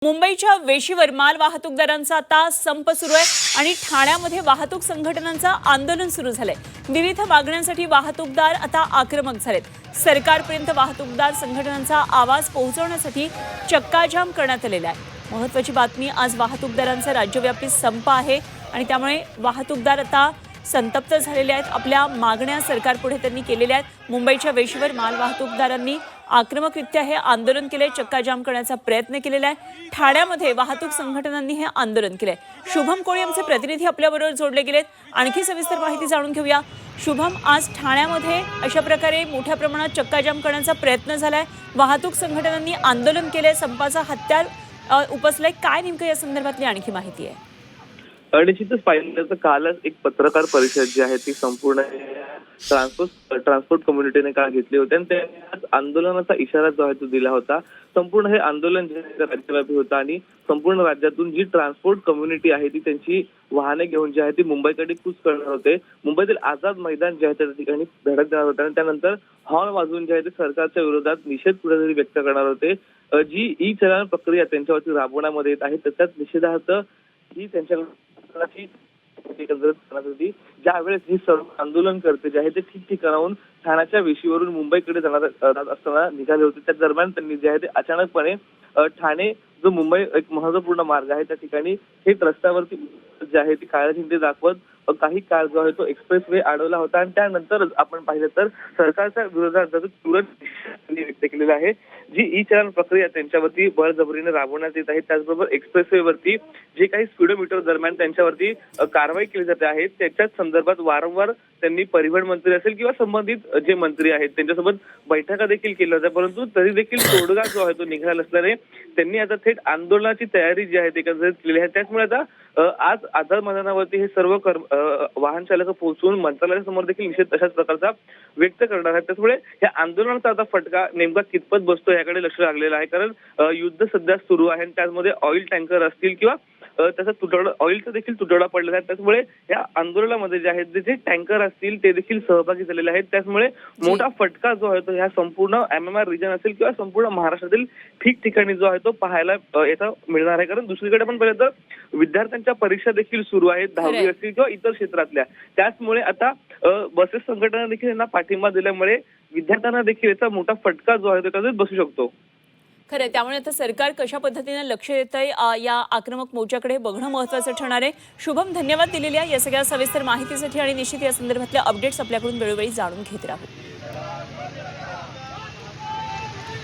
मुंबईच्या वेशीवर माल वाहतूकदारांचा आता संप सुरू आहे आणि ठाण्यामध्ये वाहतूक संघटनांचं आंदोलन सुरू झालंय। विविध मागण्यांसाठी वाहतूकदार आता आक्रमक झालेत। सरकारपर्यंत वाहतूकदार संघटनांचा आवाज पोहोचवण्यासाठी चक्काजाम करण्यात आलेला आहे। महत्त्वाची बातमी, आज वाहतूकदारांचा राज्यव्यापी संप आहे आणि त्यामुळे वाहतूकदार आता संतप्त झालेले आहेत। आपल्या मागण्या सरकारपुढे त्यांनी केलेल्या आहेत। मुंबईच्या वेशीवर माल वाहतूकदारांनी आक्रमकरित्या हे आंदोलन केले, चक्काजाम करण्याचा प्रयत्न केलेला आहे। ठाण्यामध्ये वाहतूक संघटनांनी हे आंदोलन केले। शुभम कोळी आमचे प्रतिनिधी आपल्याबरोबर जोडले गेलेत, आणखी सविस्तर माहिती जाणून घेऊया। शुभम, आज ठाण्यामध्ये अशा प्रकारे मोठ्या प्रमाणात चक्काजाम करण्याचा प्रयत्न झालाय, वाहतूक संघटनांनी आंदोलन केले, संपाचा हत्यार उपसलंय, काय नेमकं या संदर्भातली आणखी माहिती आहे? निश्चितच पाहिलं तर कालच एक पत्रकार परिषद जी आहे ती संपूर्ण ट्रान्सपोर्ट कम्युनिटीने काल घेतली होती आणि त्याने आंदोलनाचा इशारा जो आहे तो दिला होता। संपूर्ण हे आंदोलन जे राज्यव्यापी होतं आणि संपूर्ण राज्यातून जी ट्रान्सपोर्ट कम्युनिटी आहे ती त्यांची वाहने घेऊन जी आहे ती मुंबईकडे कूच करणार होते। मुंबईतील आझाद मैदान जे आहे त्या ठिकाणी धडक देणार होते आणि त्यानंतर हॉर्न वाजवून जे आहे ते सरकारच्या विरोधात निषेध कुठेतरी व्यक्त करणार होते। जी ई चलन प्रक्रिया त्यांच्यावरती राबवण्यामध्ये येत आहे त्याच्यात निषेधार्थ ही त्यांच्याकडे ज्यावेळेस ही सर्व आंदोलन करते जे आहे ते ठिकठिकाणाहून ठाण्याच्या वेशीवरून मुंबईकडे जात असताना निघाले होते। त्या दरम्यान त्यांनी जे आहे ते अचानकपणे ठाणे जो मुंबई एक महत्वपूर्ण मार्ग आहे त्या ठिकाणी थेट रस्त्यावरती जे आहे ती काळ्या झेंडे दाखवत काही काळ जो आहे तो एक्सप्रेस वे अडवला होता आणि त्यानंतरच आपण पाहिलं तर सरकारच्या विरोधात तुरंत व्यक्त केलेला आहे। जी ई चलन प्रक्रिया त्यांच्यावरती बळजबरीने राबवण्यात येत आहे, त्याचबरोबर एक्सप्रेस वे वरती जे काही स्पीडोमीटर दरम्यान त्यांच्यावरती कारवाई केली जाते आहे त्याच्याच संदर्भात वारंवार त्यांनी परिवहन मंत्री असेल किंवा संबंधित जे मंत्री आहेत त्यांच्यासोबत बैठका देखील केल्या होत्या, परंतु तरी देखील तोडगा जो आहे तो निघाला नसल्याने त्यांनी आता थेट आंदोलनाची तयारी जी आहे ती एकत्रित केली आहे। त्याचमुळे आता आज आझाद मैदानावरती हे सर्व वाहन चालक पोहोचून मंत्रालयासमोर देखील निषेध अशाच प्रकारचा व्यक्त करणार आहेत। त्यामुळे या आंदोलनाचा आता फटका नेमका कितपत बसतो याकडे लक्ष लागलेलं आहे, कारण युद्ध सध्या सुरू आहे आणि त्यामध्ये ऑइल टँकर असतील किंवा त्याचा तुटवडा, ऑइलचा देखील तुटवडा पडलेला आहे। त्यामुळे या आंदोलनामध्ये जे आहेत जे टँकर असतील ते देखील सहभागी झालेले आहेत। त्यामुळे मोठा फटका जो आहे तो ह्या संपूर्ण MMR रिजन असेल किंवा संपूर्ण महाराष्ट्रातील ठिकठिकाणी जो आहे तो पाहायला याचा मिळणार आहे। कारण दुसरीकडे पण पाहिलं तर विद्यार्थ्यांच्या परीक्षा देखील सुरू आहेत, 10वी असतील किंवा इतर क्षेत्रातल्या, त्याचमुळे आता बसेस संघटना देखील यांना पाठिंबा दिल्यामुळे विद्यार्थ्यांना देखील याचा मोठा फटका जो आहे तो कदाचित बसू शकतो। खरं, त्यामुळे आता सरकार कशा पद्धतीने लक्ष देत आहे या आक्रमक मोर्चाकडे बघणं महत्त्वाचं ठरणार आहे। शुभम, धन्यवाद दिलेल्या या सगळ्या सविस्तर माहितीसाठी आणि निश्चित या संदर्भातल्या अपडेट्स आपल्याकडून वेळोवेळी जाणून घेत राहू।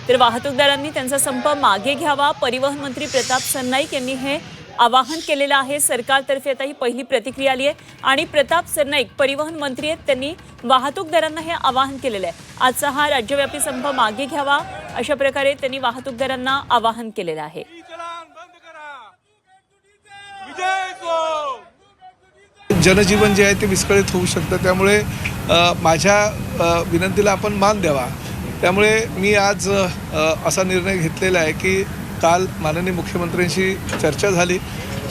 तर वाहतूकदारांनी त्यांचा संप मागे घ्यावा, परिवहन मंत्री प्रताप सरनाईक यांनी हे आवाहन केलेलं आहे। सरकारतर्फे आता ही पहिली प्रतिक्रिया आली आहे आणि प्रताप सरनाईक परिवहन मंत्री आहेत, त्यांनी वाहतूकदारांना हे आवाहन केलेलं आहे। आजचा हा राज्यव्यापी संप मागे घ्यावा अशा प्रकारे त्यांनी वाहतूकदारांना आवाहन केलेलं आहे। जनजीवन जे आहे ते विस्कळीत होऊ शकतं, त्यामुळे माझ्या विनंतीला आपण मान द्यावा। त्यामुळे मी आज असा निर्णय घेतलेला आहे की काल माननीय मुख्यमंत्र्यांशी चर्चा झाली,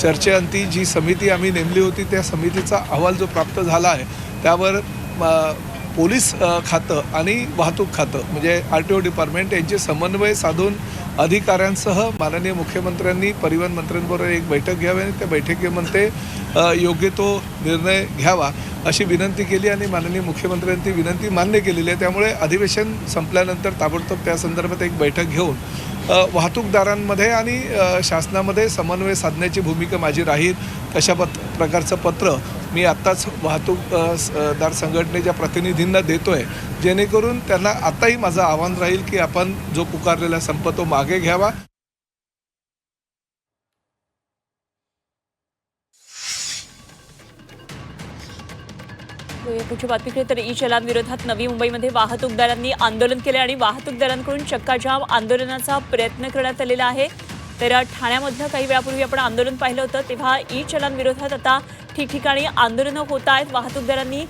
चर्चेअंती जी समिती आम्ही नेमली होती त्या समितीचा अहवाल जो प्राप्त झाला आहे त्यावर पोलीस खातं आणि वाहतूक खातं म्हणजे RTO डिपार्टमेंट यांचे समन्वय साधून अधिकाऱ्यांसह माननीय मुख्यमंत्र्यांनी परिवहन मंत्र्यांबरोबर एक बैठक घ्यावी आणि त्या बैठकीमध्ये योग्य तो निर्णय घ्यावा अशी विनंती केली आणि माननीय मुख्यमंत्र्यांनी ती विनंती मान्य केलेली आहे। त्यामुळे अधिवेशन संपल्यानंतर ताबडतोब त्या संदर्भात एक बैठक घेऊन वाहतूकदारांमध्ये आणि शासनामध्ये समन्वय साधण्याची भूमिका माझी राहील अशा प्रकारचं पत्र मी आत्ताच वाहतूकदार संघटनेच्या प्रतिनिधींना देतो आहे, जेणेकरून त्यांना आताही माझं आव्हान राहील की आपण जो पुकारलेला संप तो मागे घ्यावा। पुढची बातमीकडे तर ई चलन विरोधात नवी मुंबईमध्ये वाहतूकदारांनी आंदोलन केले आणि वाहतूकदारांकडून चक्काजाम आंदोलनाचा प्रयत्न करण्यात आलेला आहे। तर ठाण्यामधलं काही वेळापूर्वी आपण आंदोलन पाहिलं होतं, तेव्हा ई चलन विरोधात आता ठिकठिकाणी आंदोलनं होत आहेत। वाहतूकदारांनी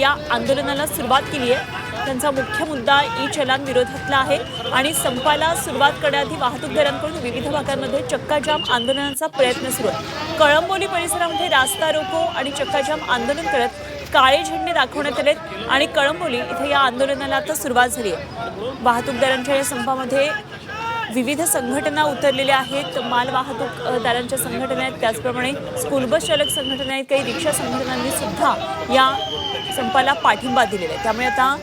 या आंदोलनाला सुरुवात केली आहे। त्यांचा मुख्य मुद्दा ई चलन विरोधातला आहे आणि संपाला सुरुवात करण्याआधी वाहतूकदारांकडून विविध भागांमध्ये चक्काजाम आंदोलनाचा प्रयत्न सुरू आहे। कळंबोली परिसरामध्ये रास्ता रोको आणि चक्काजाम आंदोलन करत काळे झेंडे दाखवण्यात आलेत आणि कळंबोली इथे या आंदोलनाला आता सुरुवात झाली आहे। वाहतूकदारांच्या या संपामध्ये विविध संघटना उतरलेल्या आहेत, मालवाहतूकदारांच्या संघटना आहेत, त्याचप्रमाणे स्कूल बस चालक संघटना आहेत, काही रिक्षा संघटनांनी सुद्धा या संपाला पाठिंबा दिलेला आहे। त्यामुळे आता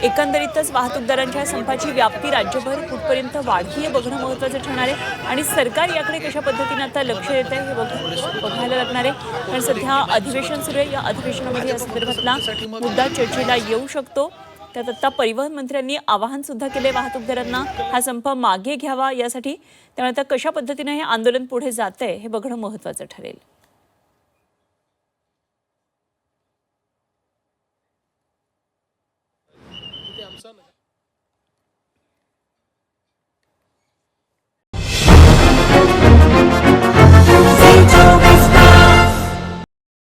एकंदरीतच वाहतूकदारांच्या संपाची व्याप्ती राज्यभर कुठपर्यंत वाढली हे बघणं महत्त्वाचं ठरणार आहे आणि सरकार याकडे कशा पद्धतीने आता लक्ष देत आहे हे बघायला लागणार आहे। कारण सध्या अधिवेशन सुरू आहे, या अधिवेशनामध्ये या संदर्भातला मुद्दा चर्चेला येऊ शकतो। त्यात आता परिवहन मंत्र्यांनी आवाहन सुद्धा केले वाहतूकदारांना हा संप मागे घ्यावा यासाठी। त्यामुळे आता कशा पद्धतीने हे आंदोलन पुढे जातंय हे बघणं महत्त्वाचं ठरेल।